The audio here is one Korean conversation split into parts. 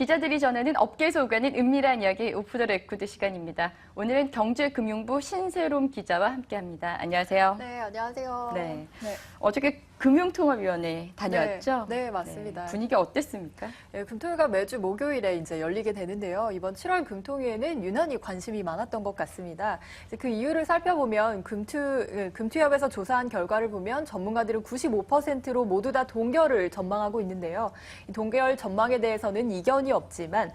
기자들이 전하는 업계에서 오가는 은밀한 이야기 오프 더 레코드 시간입니다. 오늘은 경제금융부 신세롬 기자와 함께합니다. 안녕하세요. 네, 안녕하세요. 네. 어저께 금융통합위원회 다녀왔죠? 네, 맞습니다. 네. 분위기 어땠습니까? 네, 금통위가 매주 목요일에 이제 열리게 되는데요. 이번 7월 금통위에는 유난히 관심이 많았던 것 같습니다. 그 이유를 살펴보면 금투협에서 조사한 결과를 보면 전문가들은 95%로 모두 다 동결을 전망하고 있는데요. 이 동결 전망에 대해서는 이견이 없지만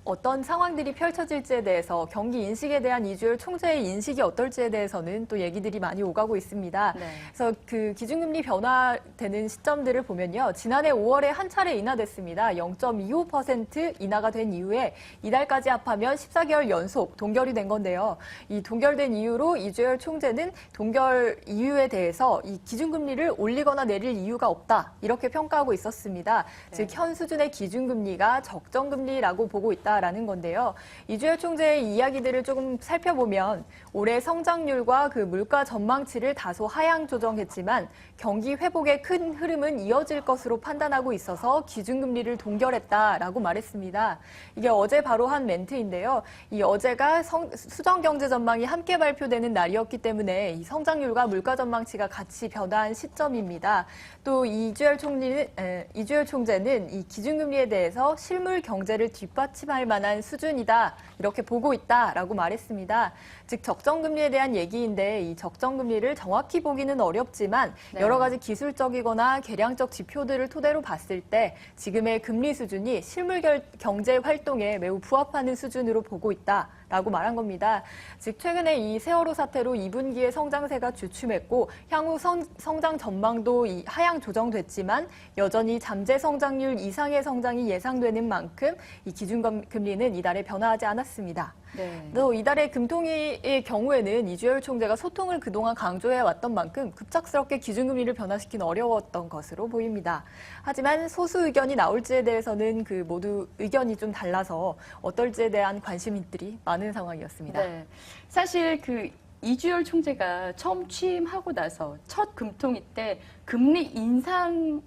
어떤 상황들이 펼쳐질지에 대해서 경기 인식에 대한 이주열 총재의 인식이 어떨지에 대해서는 또 얘기들이 많이 오가고 있습니다. 네. 그래서 그 기준금리 변화되는 시점들을 보면요. 지난해 5월에 한 차례 인하됐습니다. 0.25% 인하가 된 이후에 이달까지 합하면 14개월 연속 동결이 된 건데요. 이 동결된 이유로 이주열 총재는 동결 이유에 대해서 이 기준금리를 올리거나 내릴 이유가 없다. 이렇게 평가하고 있었습니다. 네. 즉, 현 수준의 기준금리가 적정금리라고 보고 있다. 라는 건데요. 이주열 총재의 이야기들을 조금 살펴보면 올해 성장률과 그 물가 전망치를 다소 하향 조정했지만 경기 회복의 큰 흐름은 이어질 것으로 판단하고 있어서 기준금리를 동결했다라고 말했습니다. 이게 어제 바로 한 멘트인데요. 이 어제가 수정경제 전망이 함께 발표되는 날이었기 때문에 이 성장률과 물가 전망치가 같이 변화한 시점입니다. 또 이주열 총재는 이 기준금리에 대해서 실물 경제를 뒷받침할 만한 수준이다. 이렇게 보고 있다라고 말했습니다. 즉 적정금리에 대한 얘기인데 이 적정금리를 정확히 보기는 어렵지만 네. 여러 가지 기술적이거나 계량적 지표들을 토대로 봤을 때 지금의 금리 수준이 실물 경제 활동에 매우 부합하는 수준으로 보고 있다. 라고 말한 겁니다. 즉 최근에 이 세월호 사태로 2분기의 성장세가 주춤했고 향후 성장 전망도 하향 조정됐지만 여전히 잠재 성장률 이상의 성장이 예상되는 만큼 이 기준금리는 이달에 변화하지 않았습니다. 네. 또 이달의 금통위의 경우에는 이주열 총재가 소통을 그동안 강조해왔던 만큼 급작스럽게 기준금리를 변화시키는 어려웠던 것으로 보입니다. 하지만 소수 의견이 나올지에 대해서는 그 모두 의견이 좀 달라서 어떨지에 대한 관심들이 많은 상황이었습니다. 네. 사실 그 이주열 총재가 처음 취임하고 나서 첫 금통위 때 금리 인상을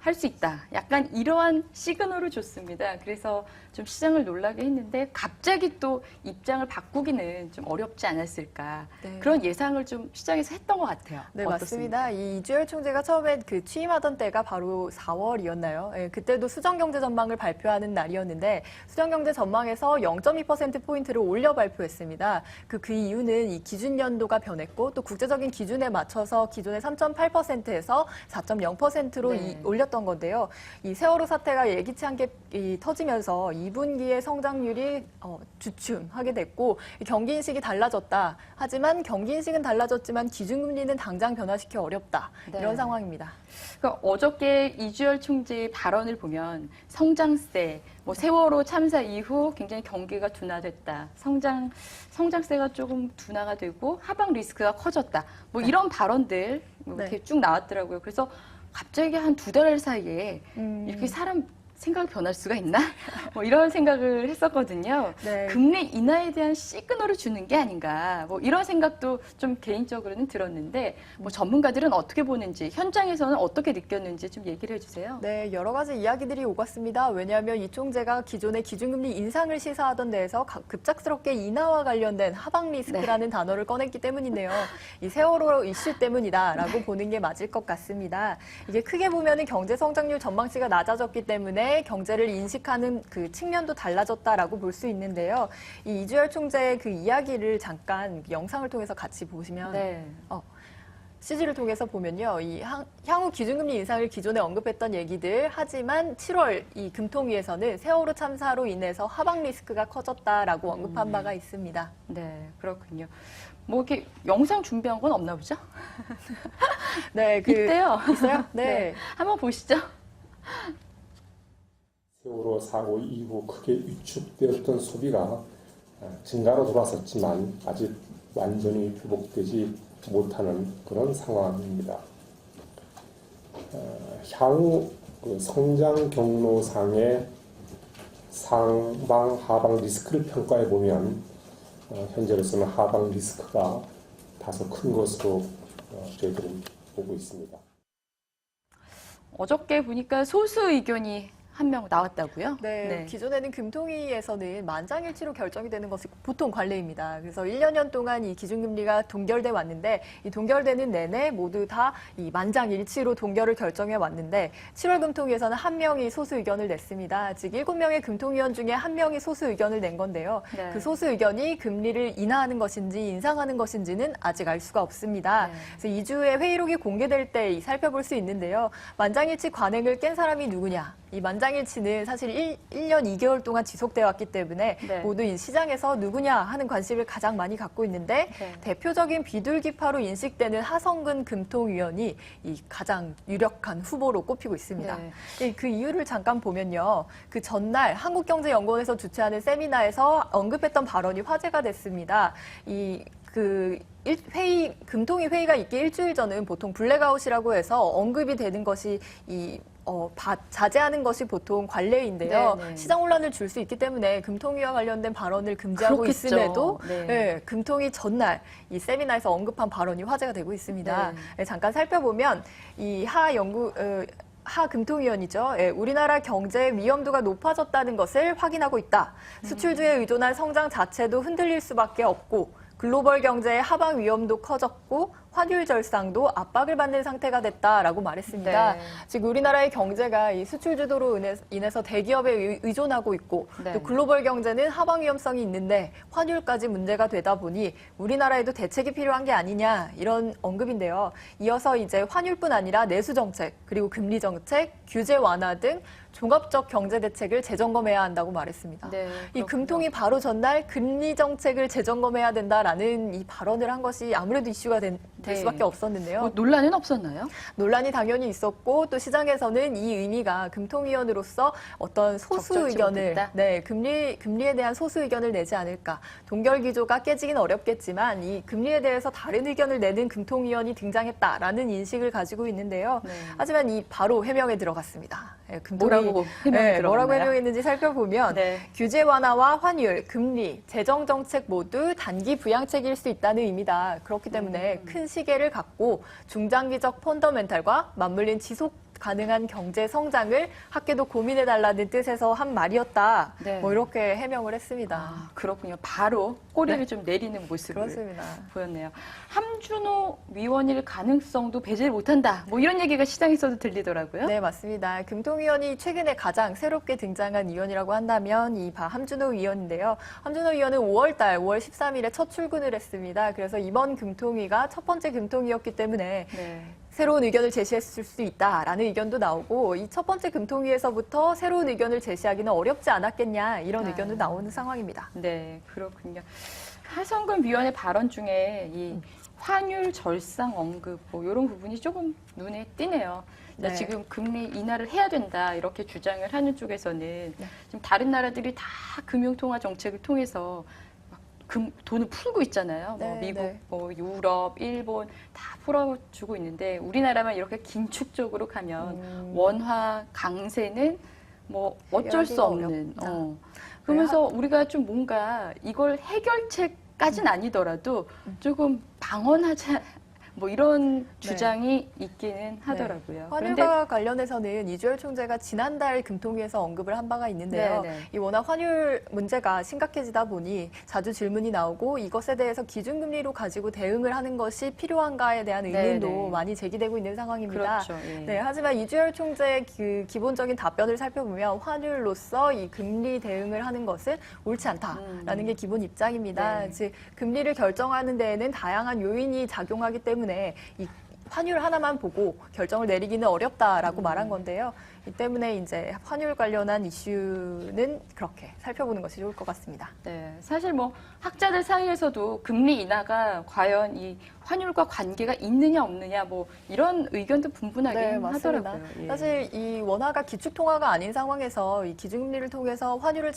할 수 있다. 약간 이러한 시그널을 줬습니다. 그래서 좀 시장을 놀라게 했는데 갑자기 또 입장을 바꾸기는 좀 어렵지 않았을까. 네. 그런 예상을 좀 시장에서 했던 것 같아요. 네, 어떻습니까? 맞습니다. 이 이주열 총재가 처음에 그 취임하던 때가 바로 4월이었나요? 예, 그때도 수정경제 전망을 발표하는 날이었는데 수정경제 전망에서 0.2%포인트를 올려 발표했습니다. 그 이유는 이 기준 연도가 변했고 또 국제적인 기준에 맞춰서 기존의 3.8%에서 4.0%로 네. 올렸던 건데요. 이 세월호 사태가 예기치 않게 터지면서 2분기의 성장률이 주춤하게 됐고 경기 인식이 달라졌다. 하지만 경기 인식은 달라졌지만 기준금리는 당장 변화시키기 어렵다. 네. 이런 상황입니다. 그러니까 어저께 이주열 총재의 발언을 보면 성장세, 뭐 세월호 참사 이후 굉장히 경기가 둔화됐다. 성장세가 조금 둔화가 되고 하방 리스크가 커졌다. 뭐 이런 발언들 이렇게 쭉 나왔더라고요. 그래서 갑자기 한 2달 사이에 이렇게 사람 생각이 변할 수가 있나? 뭐 이런 생각을 했었거든요. 네. 금리 인하에 대한 시그널을 주는 게 아닌가. 뭐 이런 생각도 좀 개인적으로는 들었는데 뭐 전문가들은 어떻게 보는지 현장에서는 어떻게 느꼈는지 좀 얘기를 해주세요. 네, 여러 가지 이야기들이 오갔습니다. 왜냐하면 이 총재가 기존의 기준금리 인상을 시사하던 데에서 급작스럽게 인하와 관련된 하방 리스크라는 단어를 꺼냈기 때문인데요. 이 세월호 이슈 때문이다라고 보는 게 맞을 것 같습니다. 이게 크게 보면은 경제 성장률 전망치가 낮아졌기 때문에 경제를 인식하는 그 측면도 달라졌다라고 볼 수 있는데요. 이 이주열 총재의 그 이야기를 잠깐 영상을 통해서 같이 보시면 CG를 통해서 보면요. 이 향후 기준금리 인상을 기존에 언급했던 얘기들 하지만 7월 이 금통위에서는 세월호 참사로 인해서 하방 리스크가 커졌다라고 언급한 바가 있습니다. 네, 그렇군요. 뭐 이렇게 영상 준비한 건 없나 보죠? 네, 있대요. 있어요? 네. 네, 한번 보시죠. 세월호 사고 이후 크게 위축되었던 소비가 증가로 돌아섰지만 아직 완전히 회복되지 못하는 그런 상황입니다. 향후 성장 경로상의 상방, 하방 리스크를 평가해 보면 현재로서는 하방 리스크가 다소 큰 것으로 저희들은 보고 있습니다. 어저께 보니까 소수 의견이 한 명 나왔다고요? 네, 기존에는 금통위에서는 만장일치로 결정이 되는 것이 보통 관례입니다. 그래서 1년 동안 이 기준금리가 동결돼 왔는데 이 동결되는 내내 모두 다 이 만장일치로 동결을 결정해 왔는데 7월 금통위에서는 한 명이 소수 의견을 냈습니다. 즉 7명의 금통위원 중에 한 명이 소수 의견을 낸 건데요. 네. 그 소수 의견이 금리를 인하하는 것인지 인상하는 것인지는 아직 알 수가 없습니다. 네. 그래서 2주에 회의록이 공개될 때 살펴볼 수 있는데요. 만장일치 관행을 깬 사람이 누구냐? 이 만장일치는 사실 1년 2개월 동안 지속되어 왔기 때문에 네. 모두 이 시장에서 누구냐 하는 관심을 가장 많이 갖고 있는데 네. 대표적인 비둘기파로 인식되는 하성근 금통위원이 이 가장 유력한 후보로 꼽히고 있습니다. 네. 그 이유를 잠깐 보면요. 그 전날 한국경제연구원에서 주최하는 세미나에서 언급했던 발언이 화제가 됐습니다. 금통위 회의가 있기 일주일 전은 보통 블랙아웃이라고 해서 언급이 되는 것이 자제하는 것이 보통 관례인데요. 네, 네. 시장 혼란을 줄 수 있기 때문에 금통위와 관련된 발언을 금지하고 그렇겠죠. 있음에도 네. 금통위 전날 이 세미나에서 언급한 발언이 화제가 되고 있습니다. 네. 잠깐 살펴보면 이 하 금통위원이죠. 우리나라 경제의 위험도가 높아졌다는 것을 확인하고 있다. 수출주에 의존한 성장 자체도 흔들릴 수밖에 없고 글로벌 경제의 하방 위험도 커졌고 환율 절상도 압박을 받는 상태가 됐다라고 말했습니다. 네. 즉 우리나라의 경제가 이 수출 주도로 인해서 대기업에 의존하고 있고 네. 또 글로벌 경제는 하방 위험성이 있는데 환율까지 문제가 되다 보니 우리나라에도 대책이 필요한 게 아니냐 이런 언급인데요. 이어서 이제 환율뿐 아니라 내수 정책 그리고 금리 정책, 규제 완화 등 종합적 경제 대책을 재점검해야 한다고 말했습니다. 네, 이 그렇군요. 금통위 바로 전날 금리 정책을 재점검해야 된다라는 이 발언을 한 것이 아무래도 이슈가 될 네. 수밖에 없었는데요. 뭐 논란은 없었나요? 논란이 당연히 있었고 또 시장에서는 이 의미가 금통위원으로서 어떤 소수 적절치 의견을 못했다? 금리에 대한 소수 의견을 내지 않을까. 동결 기조가 깨지긴 어렵겠지만 이 금리에 대해서 다른 의견을 내는 금통위원이 등장했다라는 인식을 가지고 있는데요. 네. 하지만 이 바로 해명에 들어갔습니다. 뭐라고 해명이 들어갔나요? 뭐라고 해명했는지 살펴보면 네. 규제 완화와 환율, 금리, 재정 정책 모두 단기 부양책일 수 있다는 의미다. 그렇기 때문에 큰 시계를 갖고 중장기적 펀더멘탈과 맞물린 지속 가능한 경제 성장을 학계도 고민해달라는 뜻에서 한 말이었다. 네. 뭐 이렇게 해명을 했습니다. 아, 그렇군요. 바로 꼬리를 네. 좀 내리는 모습을 그렇습니다. 보였네요. 함준호 위원일 가능성도 배제를 못한다. 뭐 이런 얘기가 시장에서도 들리더라고요. 네, 맞습니다. 금통위원이 최근에 가장 새롭게 등장한 위원이라고 한다면 이 함준호 위원인데요. 함준호 위원은 5월 13일에 첫 출근을 했습니다. 그래서 이번 금통위가 첫 번째 금통위였기 때문에 네. 새로운 의견을 제시했을 수 있다라는 의견도 나오고 이 첫 번째 금통위에서부터 새로운 의견을 제시하기는 어렵지 않았겠냐 이런 의견도 나오는 상황입니다. 네, 그렇군요. 하성근 위원의 발언 중에 이 환율 절상 언급 뭐 이런 부분이 조금 눈에 띄네요. 네. 지금 금리 인하를 해야 된다 이렇게 주장을 하는 쪽에서는 지금 다른 나라들이 다 금융통화 정책을 통해서 돈을 풀고 있잖아요. 뭐 네, 미국, 네. 뭐 유럽, 일본 다 풀어주고 있는데 우리나라만 이렇게 긴축적으로 가면 원화 강세는 뭐 어쩔 수 해결하기가 없는. 어렵다. 그러면서 우리가 좀 뭔가 이걸 해결책까지는 아니더라도 조금 방언하자. 뭐 이런 주장이 있기는 하더라고요. 환율과 관련해서는 이주열 총재가 지난달 금통위에서 언급을 한 바가 있는데요. 네, 네. 이 워낙 환율 문제가 심각해지다 보니 자주 질문이 나오고 이것에 대해서 기준금리로 가지고 대응을 하는 것이 필요한가에 대한 의문도 네, 네. 많이 제기되고 있는 상황입니다. 그렇죠. 예. 네, 하지만 이주열 총재의 그 기본적인 답변을 살펴보면 환율로서 이 금리 대응을 하는 것은 옳지 않다라는 게 기본 입장입니다. 네. 즉 금리를 결정하는 데에는 다양한 요인이 작용하기 때문에 이 환율 하나만 보고 결정을 내리기는 어렵다라고 말한 건데요. 이 때문에 이제 환율 관련한 이슈는 그렇게 살펴보는 것이 좋을 것 같습니다. 네, 사실 뭐 학자들 사이에서도 금리 인하가 과연 이 환율과 관계가 있느냐 없느냐 뭐 이런 의견도 분분하긴 하더라고요. 예. 사실 이 원화가 기축통화가 아닌 상황에서 이 기준금리를 통해서 환율을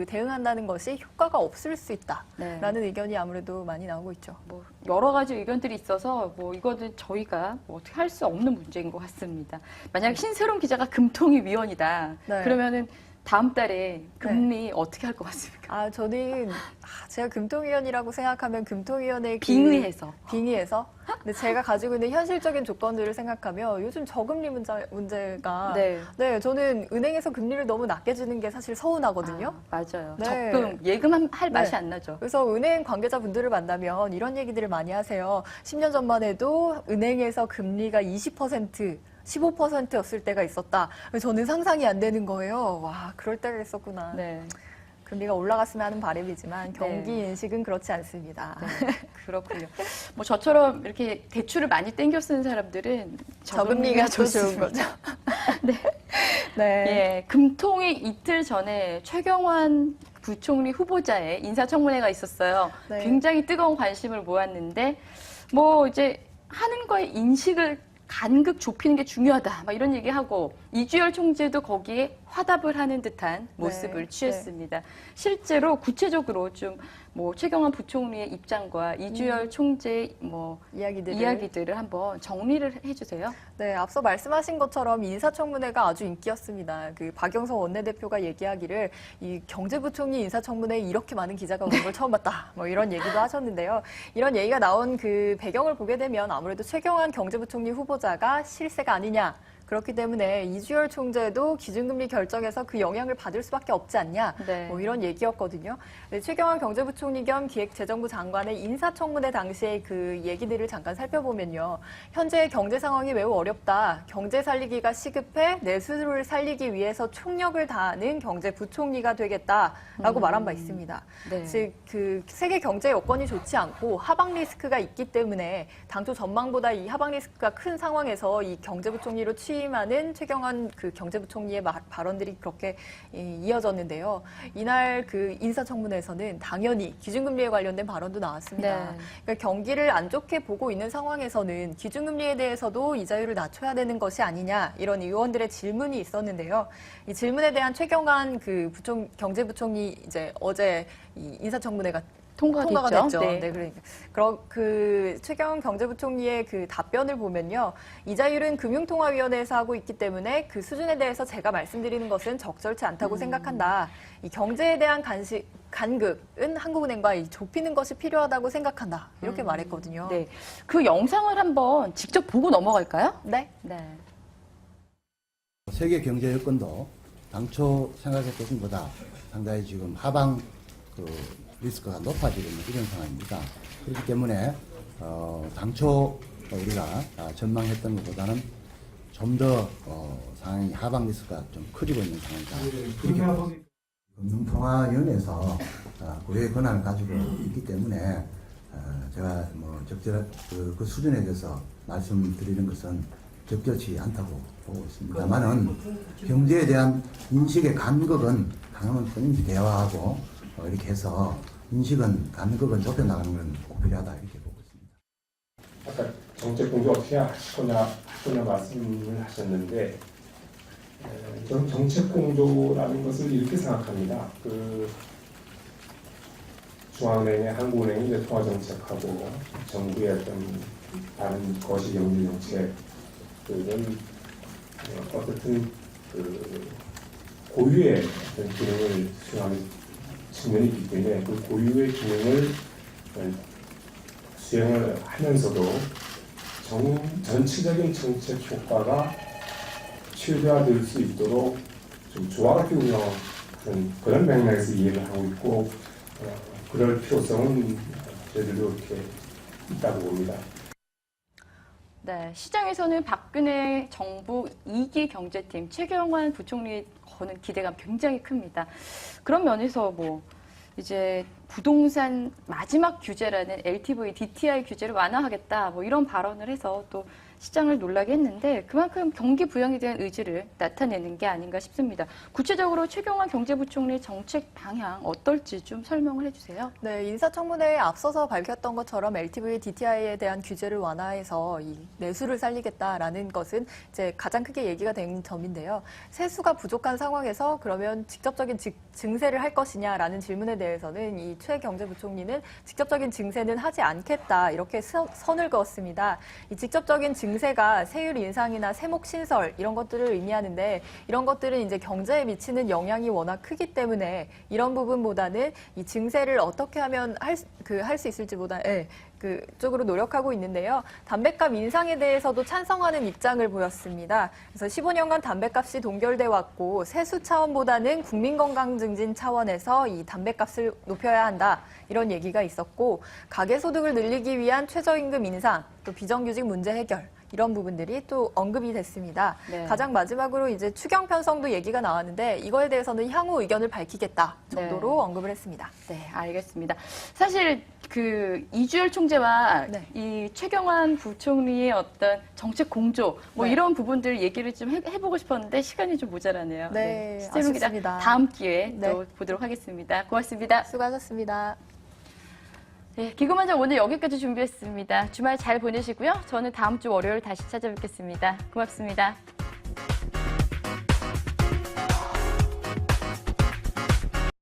대응한다는 것이 효과가 없을 수 있다라는 네. 의견이 아무래도 많이 나오고 있죠. 뭐 여러 가지 의견들이 있어서 뭐 이거는 저희가 뭐 어떻게 할 수 없는 문제인 것 같습니다. 만약 신세롬 기자가 금통위 위원이다. 네. 그러면은 다음 달에 금리 어떻게 할 것 같습니까? 아, 저는 제가 금통위원이라고 생각하면 금통위원회 빙의해서. 근데 제가 가지고 있는 현실적인 조건들을 생각하면 요즘 저금리 문제가 네, 저는 은행에서 금리를 너무 낮게 주는 게 사실 서운하거든요. 맞아요. 네. 적금 예금할 맛이 안 나죠. 그래서 은행 관계자분들을 만나면 이런 얘기들을 많이 하세요. 10년 전만 해도 은행에서 금리가 20%, 15%였을 때가 있었다. 저는 상상이 안 되는 거예요. 와, 그럴 때가 있었구나. 네. 금리가 올라갔으면 하는 바람이지만 경기 네. 인식은 그렇지 않습니다. 네, 그렇군요. 뭐 저처럼 이렇게 대출을 많이 땡겨 쓰는 사람들은 저금리가 더 좋은 거죠. 네. 네. 예, 금통위 이틀 전에 최경환 부총리 후보자의 인사청문회가 있었어요. 네. 굉장히 뜨거운 관심을 모았는데 뭐 이제 하는 거에 인식을 간극 좁히는 게 중요하다. 막 이런 얘기하고 이주열 총재도 거기에 화답을 하는 듯한 모습을 취했습니다. 실제로 구체적으로 좀 뭐 최경환 부총리의 입장과 이주열 총재의 뭐 이야기들을 한번 정리를 해주세요. 네, 앞서 말씀하신 것처럼 인사청문회가 아주 인기였습니다. 그 박영선 원내대표가 얘기하기를 이 경제부총리 인사청문회에 이렇게 많은 기자가 오는 걸 처음 봤다. 뭐 이런 얘기도 하셨는데요. 이런 얘기가 나온 그 배경을 보게 되면 아무래도 최경환 경제부총리 후보자가 실세가 아니냐. 그렇기 때문에 이주열 총재도 기준금리 결정에서 그 영향을 받을 수밖에 없지 않냐. 네. 뭐 이런 얘기였거든요. 네, 최경환 경제부총리 겸 기획재정부 장관의 인사청문회 당시의 그 얘기들을 잠깐 살펴보면요. 현재의 경제 상황이 매우 어렵다. 경제 살리기가 시급해 내수를 살리기 위해서 총력을 다하는 경제부총리가 되겠다라고 말한 바 있습니다. 네. 즉, 그 세계 경제 여건이 좋지 않고 하방 리스크가 있기 때문에 당초 전망보다 이 하방 리스크가 큰 상황에서 이 경제부총리로 취임하는 최경환 그 경제부총리의 발언들이 그렇게 이어졌는데요. 이날 그 인사청문회에서는 당연히 기준금리에 관련된 발언도 나왔습니다. 네. 그러니까 경기를 안 좋게 보고 있는 상황에서는 기준금리에 대해서도 이자율을 낮춰야 되는 것이 아니냐 이런 의원들의 질문이 있었는데요. 이 질문에 대한 최경환 그 경제부총리 이제 어제 이 인사청문회가 통과가 됐죠. 네. 네, 그러니까 그 최경환 경제부총리의 그 답변을 보면요, 이자율은 금융통화위원회에서 하고 있기 때문에 그 수준에 대해서 제가 말씀드리는 것은 적절치 않다고 생각한다. 이 경제에 대한 간극은 한국은행과 좁히는 것이 필요하다고 생각한다. 이렇게 말했거든요. 네, 그 영상을 한번 직접 보고 넘어갈까요? 네. 네. 세계 경제 여건도 당초 생각했던 것보다 상당히 지금 하방 리스크가 높아지고 있는 이런 상황입니다. 그렇기 때문에 당초 우리가 전망했던 것보다는 좀 더 상황이 하방 리스크가 좀 커지고 있는 상황이다. 이렇게 금융통화위원회에서 고유의 권한을 가지고 있기 때문에 제가 뭐 적절한 그 수준에 대해서 말씀드리는 것은 적절치 않다고 보고 있습니다만은 경제에 대한 인식의 간극은 당연히 끊임없이 대화하고 이렇게 해서 간극은 좁혀나가는 건 꼭 필요하다 이렇게 보고 있습니다. 아까 정책공조 어떻게 하시거나 말씀을 하셨는데 저는 정책공조라는 것을 이렇게 생각합니다. 그 중앙은행의 한국은행이 이제 통화정책하고 정부의 어떤 다른 거시경제정책들은 어쨌든 그 고유의 어떤 기능을 수행하는 측면이 있기 때문에 그 고유의 기능을 수행을 하면서도 전체적인 정책 효과가 최대화될 수 있도록 좀 조화롭게 운영하는 그런 맥락에서 이해를 하고 있고 그럴 필요성은 저희들도 이렇게 있다고 봅니다. 네, 시장에서는 박근혜 정부 2기 경제팀 최경환 부총리의 거는 기대감 굉장히 큽니다. 그런 면에서 뭐 이제 부동산 마지막 규제라는 LTV, DTI 규제를 완화하겠다 뭐 이런 발언을 해서 또 시장을 놀라게 했는데 그만큼 경기 부양에 대한 의지를 나타내는 게 아닌가 싶습니다. 구체적으로 최경환 경제부총리의 정책 방향 어떨지 좀 설명을 해주세요. 네, 인사청문회에 앞서서 밝혔던 것처럼 LTV, DTI에 대한 규제를 완화해서 이 내수를 살리겠다라는 것은 이제 가장 크게 얘기가 된 점인데요. 세수가 부족한 상황에서 그러면 직접적인 증세를 할 것이냐라는 질문에 대해서는 이 최 경제부총리는 직접적인 증세는 하지 않겠다 이렇게 선을 그었습니다. 이 직접적인 증세가 세율 인상이나 세목 신설 이런 것들을 의미하는데 이런 것들은 이제 경제에 미치는 영향이 워낙 크기 때문에 이런 부분보다는 이 증세를 어떻게 하면 할 수 있을지보다 그쪽으로 노력하고 있는데요. 담배값 인상에 대해서도 찬성하는 입장을 보였습니다. 그래서 15년간 담배값이 동결돼 왔고 세수 차원보다는 국민 건강 증진 차원에서 이 담배값을 높여야 한다. 이런 얘기가 있었고 가계소득을 늘리기 위한 최저임금 인상, 또 비정규직 문제 해결 이런 부분들이 또 언급이 됐습니다. 네. 가장 마지막으로 이제 추경 편성도 얘기가 나왔는데 이거에 대해서는 향후 의견을 밝히겠다 정도로 네. 언급을 했습니다. 네, 알겠습니다. 사실 그 이주열 총재와 네. 이 최경환 부총리의 어떤 정책 공조 뭐 네. 이런 부분들 얘기를 좀 해보고 싶었는데 시간이 좀 모자라네요. 네, 시재룡 기자 아쉽습니다. 다음 기회에 네. 또 보도록 하겠습니다. 고맙습니다. 수고하셨습니다. 네, 기고만장 오늘 여기까지 준비했습니다. 주말 잘 보내시고요. 저는 다음 주 월요일 다시 찾아뵙겠습니다. 고맙습니다.